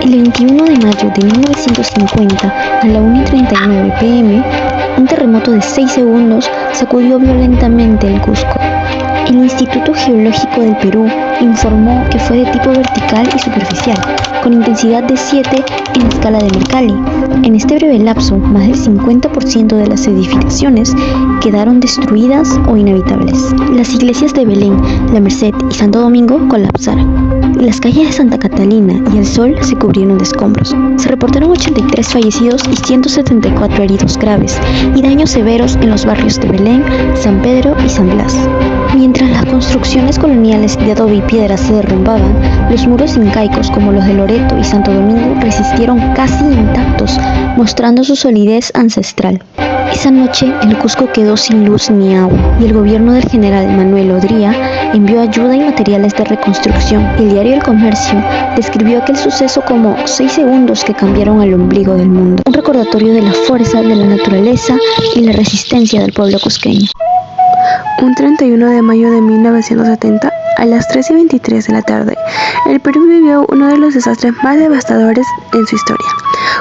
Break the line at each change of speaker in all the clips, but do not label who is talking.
El 21 de mayo de 1950, a la 1:39 p.m., un terremoto de 6 segundos sacudió violentamente el Cusco. El Instituto Geológico del Perú informó que fue de tipo vertical y superficial, con intensidad de 7 en la escala de Mercalli. En este breve lapso, más del 50% de las edificaciones quedaron destruidas o inhabitables. Las iglesias de Belén, La Merced y Santo Domingo colapsaron. Las calles de Santa Catalina y El Sol se cubrieron de escombros. Se reportaron 83 fallecidos y 174 heridos graves y daños severos en los barrios de Belén, San Pedro y San Blas. Mientras las construcciones coloniales de adobe y piedra se derrumbaban, los muros incaicos como los de Loreto y Santo Domingo resistieron casi intactos, mostrando su solidez ancestral. Esa noche el Cusco quedó sin luz ni agua y el gobierno del general Manuel Odría envió ayuda y materiales de reconstrucción. El diario El Comercio describió aquel suceso como 6 segundos que cambiaron al ombligo del mundo, un recordatorio de la fuerza de la naturaleza y la resistencia del pueblo cusqueño.
Un 31 de mayo de 1970, a las 3:23 de la tarde, el Perú vivió uno de los desastres más devastadores en su historia.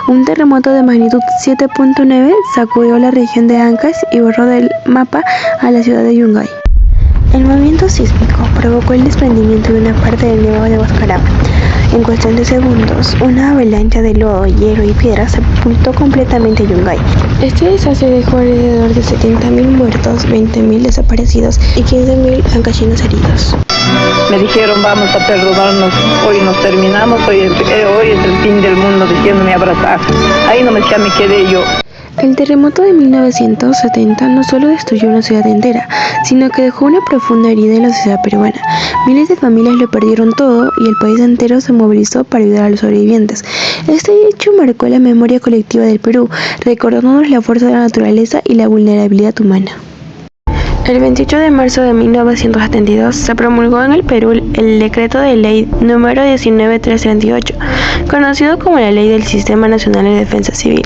Un terremoto de magnitud 7.9 sacudió la región de Ancash y borró del mapa a la ciudad de Yungay. El movimiento sísmico provocó el desprendimiento de una parte del nevado de Huascarán. En cuestión de segundos, una avalancha de lodo, hielo y piedra sepultó completamente Yungay. Este desastre dejó alrededor de 70.000 muertos, 20.000 desaparecidos y 15.000 ancachinos heridos.
Me dijeron, vamos a perdonarnos, hoy nos terminamos, hoy es el fin del mundo, diciéndome abrazar. Ahí nomás ya me quedé yo.
El terremoto de 1970 no solo destruyó una ciudad entera, sino que dejó una profunda herida en la sociedad peruana. Miles de familias lo perdieron todo y el país entero se movilizó para ayudar a los sobrevivientes. Este hecho marcó la memoria colectiva del Perú, recordándonos la fuerza de la naturaleza y la vulnerabilidad humana. El 28 de marzo de 1972 se promulgó en el Perú el decreto de ley número 19338, conocido como la Ley del Sistema Nacional de Defensa Civil.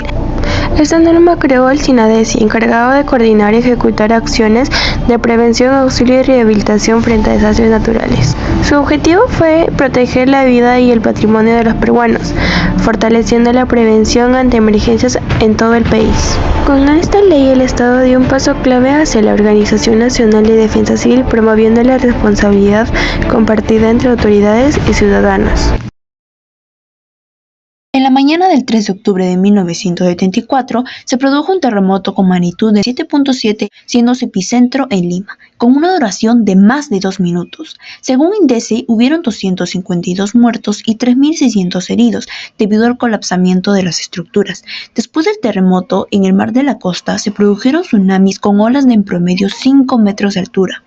Esta norma creó el SINADECI, encargado de coordinar y ejecutar acciones de prevención, auxilio y rehabilitación frente a desastres naturales. Su objetivo fue proteger la vida y el patrimonio de los peruanos, fortaleciendo la prevención ante emergencias en todo el país. Con esta ley, el Estado dio un paso clave hacia la Organización Nacional de Defensa Civil, promoviendo la responsabilidad compartida entre autoridades y ciudadanos.
En la mañana del 3 de octubre de 1974 se produjo un terremoto con magnitud de 7.7, siendo su epicentro en Lima, con una duración de más de 2 minutos. Según INDECI, hubieron 252 muertos y 3.600 heridos debido al colapsamiento de las estructuras. Después del terremoto, en el mar de la costa se produjeron tsunamis con olas de en promedio 5 metros de altura.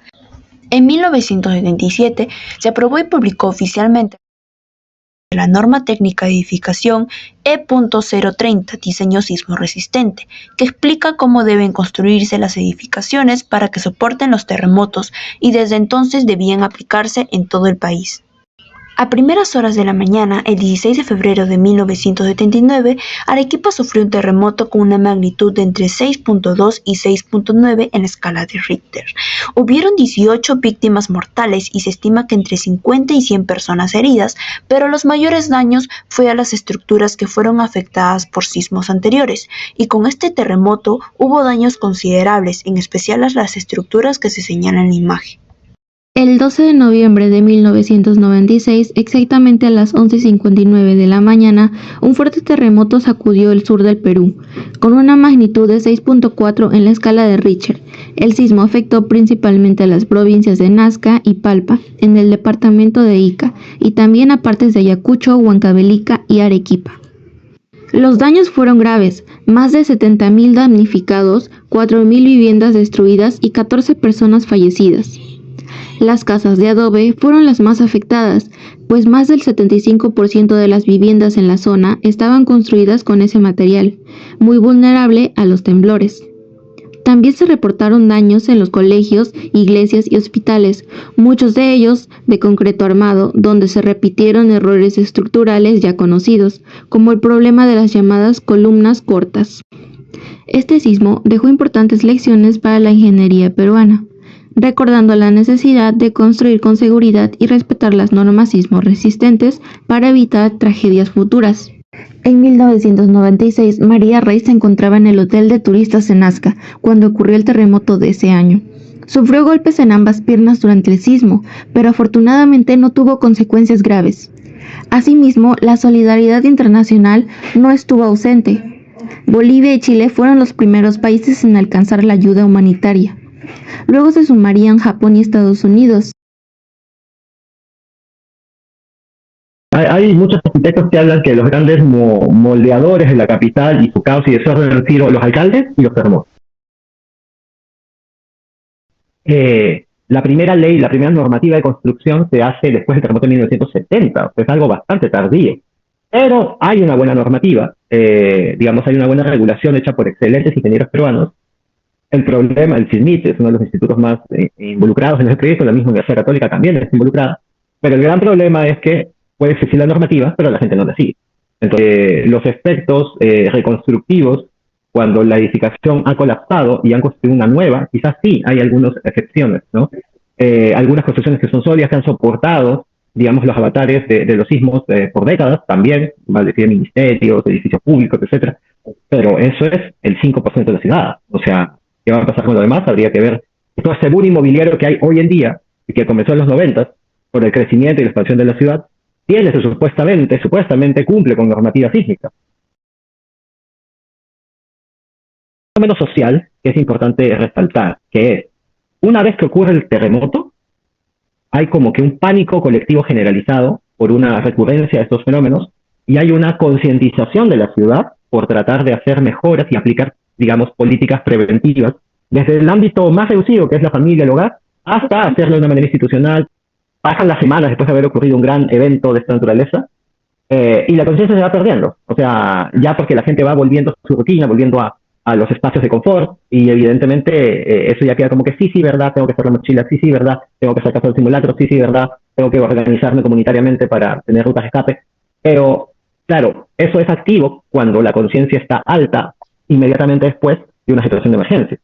En 1977 se aprobó y publicó oficialmente la norma técnica de edificación E.030, diseño sismo resistente, que explica cómo deben construirse las edificaciones para que soporten los terremotos y desde entonces debían aplicarse en todo el país. A primeras horas de la mañana, el 16 de febrero de 1979, Arequipa sufrió un terremoto con una magnitud de entre 6.2 y 6.9 en la escala de Richter. Hubieron 18 víctimas mortales y se estima que entre 50 y 100 personas heridas, pero los mayores daños fue a las estructuras que fueron afectadas por sismos anteriores, y con este terremoto hubo daños considerables, en especial a las estructuras que se señalan en la imagen.
El 12 de noviembre de 1996, exactamente a las 11:59 de la mañana, un fuerte terremoto sacudió el sur del Perú, con una magnitud de 6.4 en la escala de Richter. El sismo afectó principalmente a las provincias de Nazca y Palpa, en el departamento de Ica, y también a partes de Ayacucho, Huancavelica y Arequipa. Los daños fueron graves, más de 70.000 damnificados, 4.000 viviendas destruidas y 14 personas fallecidas. Las casas de adobe fueron las más afectadas, pues más del 75% de las viviendas en la zona estaban construidas con ese material, muy vulnerable a los temblores. También se reportaron daños en los colegios, iglesias y hospitales, muchos de ellos de concreto armado, donde se repitieron errores estructurales ya conocidos, como el problema de las llamadas columnas cortas. Este sismo dejó importantes lecciones para la ingeniería peruana. recordando la necesidad de construir con seguridad y respetar las normas sismo resistentes para evitar tragedias futuras. En 1996, María Rey se encontraba en el hotel de turistas en Nazca cuando ocurrió el terremoto de ese año. Sufrió golpes en ambas piernas durante el sismo, pero afortunadamente no tuvo consecuencias graves. Asimismo, la solidaridad internacional no estuvo ausente. Bolivia y Chile fueron los primeros países en alcanzar la ayuda humanitaria. Luego se sumarían Japón y Estados Unidos.
Hay muchos arquitectos que hablan que los grandes moldeadores de la capital y su caos y desorden han sido los alcaldes y los terremotos. La primera ley, la primera normativa de construcción se hace después del terremoto de 1970, es algo bastante tardío. Pero hay una buena normativa, digamos, hay una buena regulación hecha por excelentes ingenieros peruanos. El problema, el CISMIT es uno de los institutos más involucrados en ese proyecto, la misma Universidad Católica también está involucrada, pero el gran problema es que puede existir la normativa, pero la gente no la sigue. Entonces, los efectos reconstructivos, cuando la edificación ha colapsado y han construido una nueva, quizás sí hay algunas excepciones, ¿no? Algunas construcciones que son sólidas, que han soportado, digamos, los avatares de los sismos por décadas, también, vale decir, ministerios, edificios públicos, etcétera. Pero eso es el 5% de la ciudad. O sea, ¿qué va a pasar con lo demás? Habría que ver todo ese boom inmobiliario que hay hoy en día, y que comenzó en los 90 por el crecimiento y la expansión de la ciudad, tiene supuestamente cumple con normativa sísmica. Un fenómeno social que es importante resaltar, que es, una vez que ocurre el terremoto, hay como que un pánico colectivo generalizado por una recurrencia de estos fenómenos, y hay una concientización de la ciudad por tratar de hacer mejoras y aplicar, digamos, políticas preventivas, desde el ámbito más reducido, que es la familia, el hogar, hasta hacerlo de una manera institucional. Pasan las semanas después de haber ocurrido un gran evento de esta naturaleza, y la conciencia se va perdiendo. O sea, ya porque la gente va volviendo a su rutina, volviendo a los espacios de confort, y evidentemente eso ya queda como que sí, verdad, tengo que hacer la mochila, sí, verdad, tengo que hacer caso del simulacro, sí, verdad, tengo que organizarme comunitariamente para tener rutas de escape. Pero, claro, eso es activo cuando la conciencia está alta inmediatamente después de una situación de emergencia.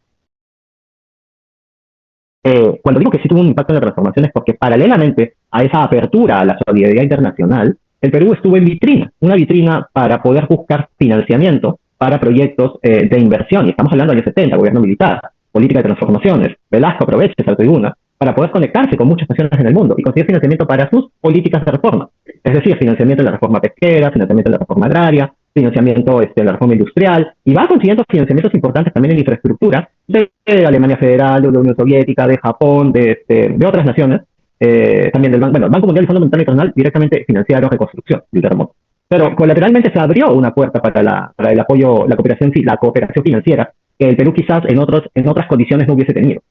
Cuando digo que sí tuvo un impacto en la transformación es porque paralelamente a esa apertura a la solidaridad internacional, el Perú estuvo en vitrina, una vitrina para poder buscar financiamiento para proyectos de inversión. Y estamos hablando de años 70, gobierno militar, política de transformaciones. Velasco aprovecha esa tribuna para poder conectarse con muchas naciones en el mundo y conseguir financiamiento para sus políticas de reforma. Es decir, financiamiento de la reforma pesquera, financiamiento de la reforma agraria, financiamiento de la reforma industrial, y va consiguiendo financiamientos importantes también en infraestructura de Alemania Federal, de la Unión Soviética, de Japón, de otras naciones, también del Banco, el Banco Mundial y Fondo Monetario Internacional directamente financiaron reconstrucción del terremoto. Pero colateralmente se abrió una puerta para el apoyo, la cooperación financiera, que el Perú quizás en otras condiciones no hubiese tenido.